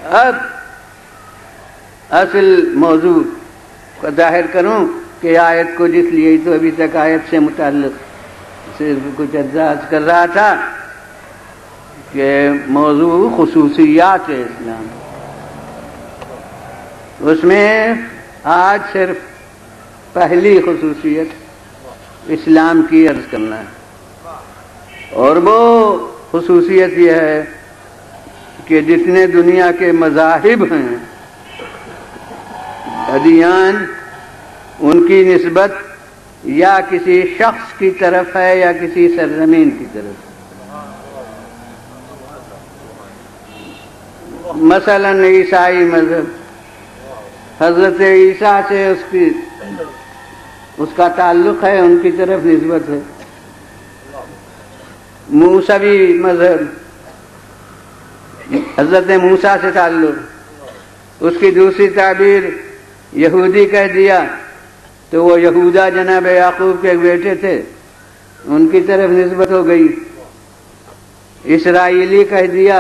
اب اصل موضوع کو ظاہر کروں کہ آیت کو جس لیے تو ابھی تک آیت سے متعلق صرف کچھ اجزاء کر رہا تھا کہ موضوع خصوصیات اسلام، اس میں آج صرف پہلی خصوصیت اسلام کی عرض کرنا ہے، اور وہ خصوصیت یہ ہے کہ جتنے دنیا کے مذاہب ہیں، ادیان، ان کی نسبت یا کسی شخص کی طرف ہے یا کسی سرزمین کی طرف۔ مثلا عیسائی مذہب حضرت عیسیٰ سے اس کا تعلق ہے، ان کی طرف نسبت ہے۔ موسوی مذہب حضرت موسیٰ سے تعلق، اس کی دوسری تعبیر یہودی کہہ دیا تو وہ یہودا جناب یعقوب کے بیٹے تھے، ان کی طرف نسبت ہو گئی۔ اسرائیلی کہہ دیا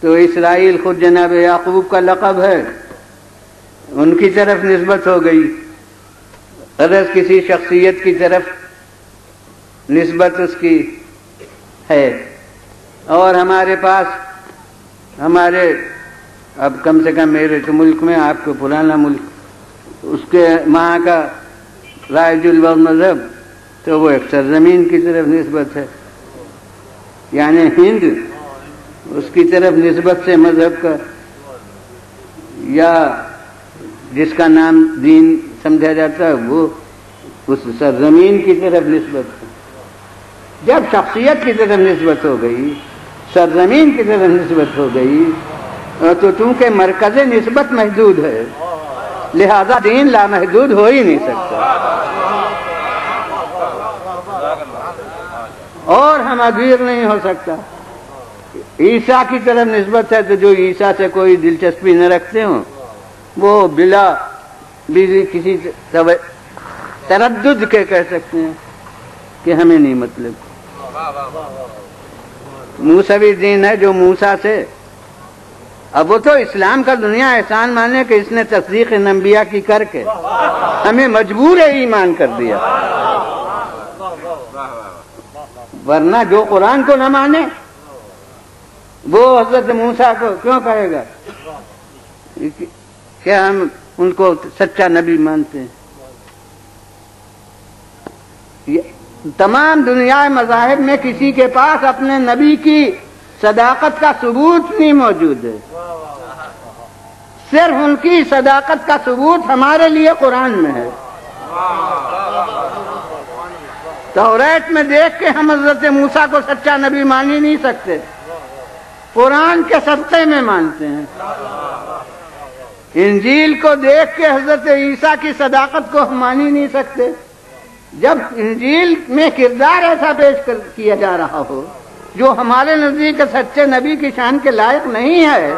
تو اسرائیل خود جناب یعقوب کا لقب ہے، ان کی طرف نسبت ہو گئی۔ غرض کسی شخصیت کی طرف نسبت اس کی ہے۔ اور ہمارے پاس اب کم سے کم میرے تو ملک میں، آپ کو پرانا ملک، اس کے وہاں کا رائج البغ مذہب تو وہ ایک سرزمین کی طرف نسبت ہے، یعنی ہند، اس کی طرف نسبت سے مذہب کا یا جس کا نام دین سمجھا جاتا ہے وہ اس سرزمین کی طرف نسبت ہے۔ جب شخصیت کی طرف نسبت ہو گئی، سرزمین کی طرف نسبت ہو گئی، تو چونکہ مرکز نسبت محدود ہے، لہذا دین لامحدود ہو ہی نہیں سکتا، اور ہم ادویر نہیں ہو سکتا۔ عیسیٰ کی طرف نسبت ہے تو جو عیسیٰ سے کوئی دلچسپی نہ رکھتے ہوں وہ بلا کسی تردد کے کہہ سکتے ہیں کہ ہمیں نہیں مطلب۔ موسوی دین ہے جو موسیٰ سے، اب وہ تو اسلام کا دنیا احسان مانے کہ اس نے تصدیق انبیاء کی کر کے ہمیں مجبور ایمان کر دیا، ورنہ جو قرآن کو نہ مانے وہ حضرت موسیٰ کو کیوں کہے گا کہ ہم ان کو سچا نبی مانتے ہیں؟ تمام دنیا مذاہب میں کسی کے پاس اپنے نبی کی صداقت کا ثبوت نہیں موجود ہے، صرف ان کی صداقت کا ثبوت ہمارے لیے قرآن میں ہے۔ توریت میں دیکھ کے ہم حضرت موسیٰ کو سچا نبی مان ہی نہیں سکتے، قرآن کے صدقے میں مانتے ہیں۔ انجیل کو دیکھ کے حضرت عیسیٰ کی صداقت کو ہم مان ہی نہیں سکتے۔ جب انجیل میں کردار ایسا پیش کیا جا رہا ہو جو ہمارے نزدیک سچے نبی کی شان کے لائق نہیں ہے،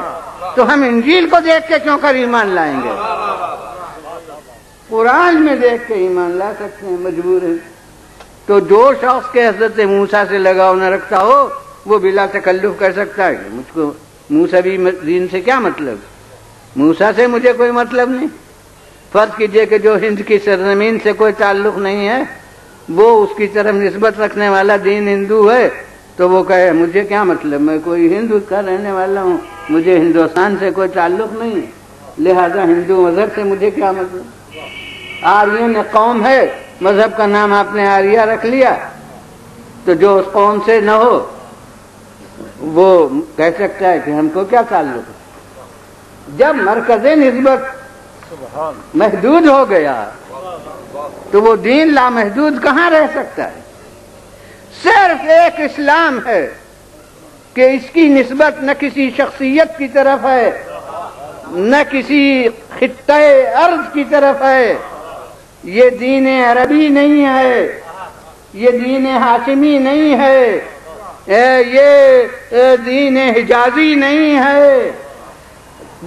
تو ہم انجیل کو دیکھ کے کیوں کر ایمان لائیں گے؟ قرآن میں دیکھ کے ایمان لا سکتے ہیں، مجبور ہیں۔ تو جو شخص کے حضرت موسیٰ سے لگاؤ نہ رکھتا ہو وہ بلا تکلف کر سکتا ہے کہ مجھ کو موسوی دین سے کیا مطلب، موسیٰ سے مجھے کوئی مطلب نہیں۔ فرض کیجئے کہ جو ہند کی سرزمین سے کوئی تعلق نہیں ہے، وہ اس کی طرف نسبت رکھنے والا دین ہندو ہے، تو وہ کہے مجھے کیا مطلب، میں کوئی ہندو کا رہنے والا ہوں، مجھے ہندوستان سے کوئی تعلق نہیں، لہذا ہندو مذہب سے مجھے کیا مطلب۔ آریہ نے قوم ہے، مذہب کا نام آپ نے آریہ رکھ لیا، تو جو اس قوم سے نہ ہو وہ کہہ سکتا ہے کہ ہم کو کیا تعلق ہے۔ جب مرکز نسبت محدود ہو گیا تو وہ دین لامحدود کہاں رہ سکتا ہے؟ صرف ایک اسلام ہے کہ اس کی نسبت نہ کسی شخصیت کی طرف ہے، نہ کسی خطہ ارض کی طرف ہے۔ یہ دین عربی نہیں ہے، یہ دین ہاشمی نہیں ہے، یہ دین حجازی نہیں ہے۔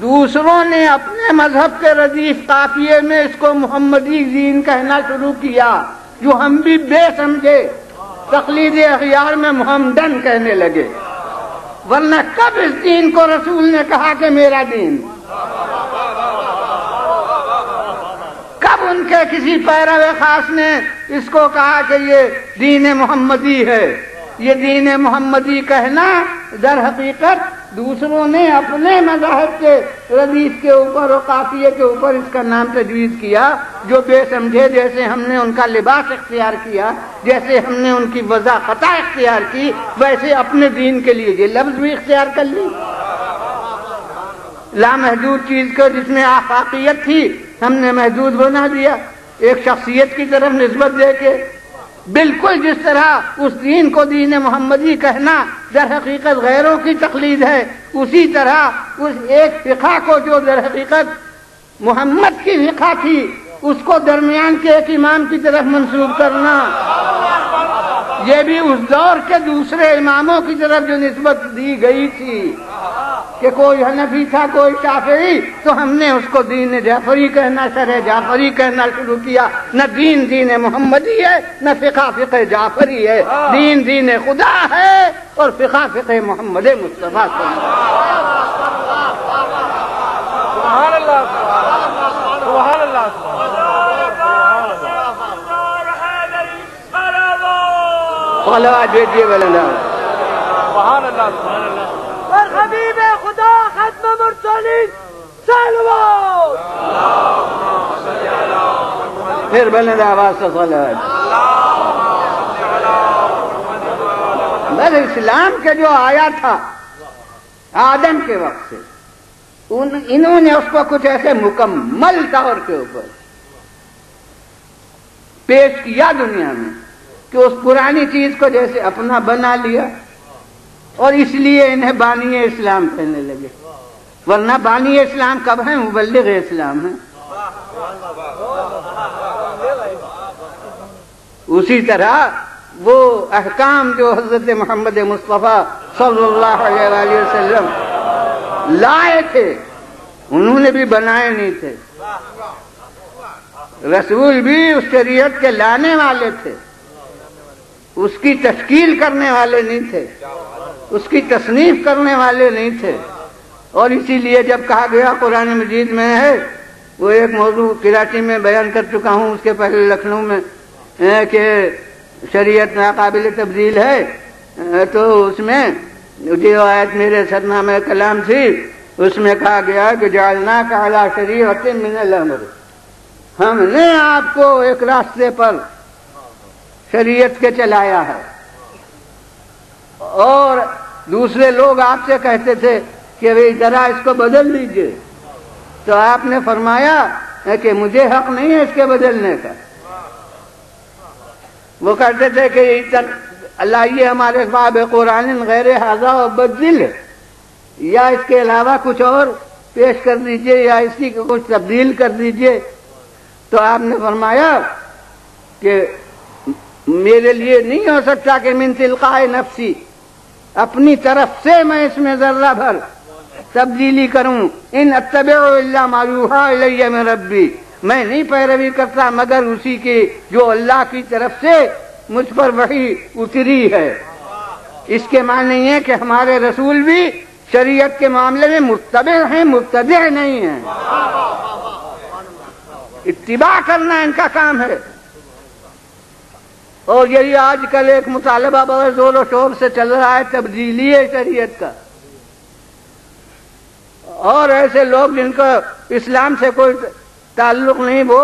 دوسروں نے اپنے مذہب کے ردیف قافیے میں اس کو محمدی دین کہنا شروع کیا، جو ہم بھی بے سمجھے تقلید اغیار میں محمدن کہنے لگے۔ ورنہ کب اس دین کو رسول نے کہا کہ میرا دین؟ کب ان کے کسی پیرو خاص نے اس کو کہا کہ یہ دین محمدی ہے؟ یہ دین محمدی کہنا در حقیقت دوسروں نے اپنے مذاہب کے ردیف کے اوپر اور قافیے کے اوپر اس کا نام تجویز کیا، جو بے سمجھے، جیسے ہم نے ان کا لباس اختیار کیا، جیسے ہم نے ان کی وضاحت اختیار کی، ویسے اپنے دین کے لیے یہ لفظ بھی اختیار کر لی۔ لامحدود چیز کو جس میں آفاقیت تھی ہم نے محدود بنا دیا، ایک شخصیت کی طرف نسبت دے کے۔ بالکل جس طرح اس دین کو دین محمدی کہنا در حقیقت غیروں کی تقلید ہے، اسی طرح اس ایک فقہ کو جو در حقیقت محمد کی فقہ تھی اس کو درمیان کے ایک امام کی طرف منسوب کرنا، یہ بھی اس دور کے دوسرے اماموں کی طرف جو نسبت دی گئی تھی کہ کوئی حنفی تھا کوئی شافعی، تو ہم نے اس کو دین جعفری کہنا، شرح جعفری کہنا شروع کیا۔ نہ دین دین محمدی ہے، نہ فقہ فقہ جعفری ہے، دین دین خدا ہے اور فقہ فقہ محمد مصطفیٰ صلی اللہ سبحان اللہ سبحان اللہ اور حبیب خدا ختم مرسلین صلوات، پھر بلند آواز سے صلوات۔ بس اسلام کے جو آیا تھا آدم کے وقت سے، انہوں نے اس کو کچھ ایسے مکمل طور کے اوپر پیش کیا دنیا میں کہ اس پرانی چیز کو جیسے اپنا بنا لیا، اور اس لیے انہیں بانی اسلام کہنے لگے، ورنہ بانی اسلام کب ہیں؟ مبلغ اسلام ہیں۔ اسی طرح وہ احکام جو حضرت محمد مصطفیٰ صلی اللہ علیہ وآلہ وسلم لائے تھے انہوں نے بھی بنائے نہیں تھے، رسول بھی اس شریعت کے لانے والے تھے، اس کی تشکیل کرنے والے نہیں تھے، اس کی تصنیف کرنے والے نہیں تھے۔ اور اسی لیے جب کہا گیا قرآن مجید میں ہے، وہ ایک موضوع کراچی میں بیان کر چکا ہوں، اس کے پہلے لکھنؤ میں، کہ شریعت ناقابل تبدیل ہے، تو اس میں جو آیت میرے سرنامہ کلام تھی اس میں کہا گیا کہ جعلناک علی شریعۃ من الامر، ہم نے آپ کو ایک راستے پر شریعت کے چلایا ہے۔ اور دوسرے لوگ آپ سے کہتے تھے کہ ذرا اس کو بدل لیجئے، تو آپ نے فرمایا کہ مجھے حق نہیں ہے اس کے بدلنے کا۔ وہ کہتے تھے کہ اللہ یہ ہمارے باب قرآن غیر ھذا وبدل، یا اس کے علاوہ کچھ اور پیش کر دیجئے یا اسی کو کچھ تبدیل کر دیجئے۔ تو آپ نے فرمایا کہ میرے لیے نہیں ہو سکتا کہ من تلقاء نفسی، اپنی طرف سے میں اس میں ذرہ بھر تبدیلی کروں، ان اتبع الا ما یوحی الی من ربی، میں نہیں پیروی کرتا مگر اسی کی جو اللہ کی طرف سے مجھ پر وحی اتری ہے۔ اس کے معنی یہ ہے کہ ہمارے رسول بھی شریعت کے معاملے میں متبع ہیں، مبتدع نہیں ہیں، اتباع کرنا ان کا کام ہے۔ اور یہی آج کل ایک مطالبہ بڑے زور و شور سے چل رہا ہے، تبدیلی شریعت کا۔ اور ایسے لوگ جن کو اسلام سے کوئی تعلق نہیں، وہ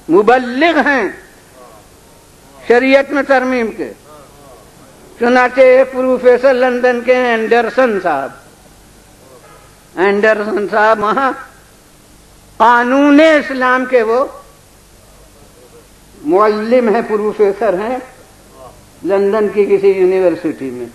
مبلغ ہیں شریعت میں ترمیم کے۔ چنانچہ ایک پروفیسر لندن کے اینڈرسن صاحب وہاں قانون اسلام کے وہ معلم ہیں، پروفیسر ہیں لندن کی کسی یونیورسٹی میں۔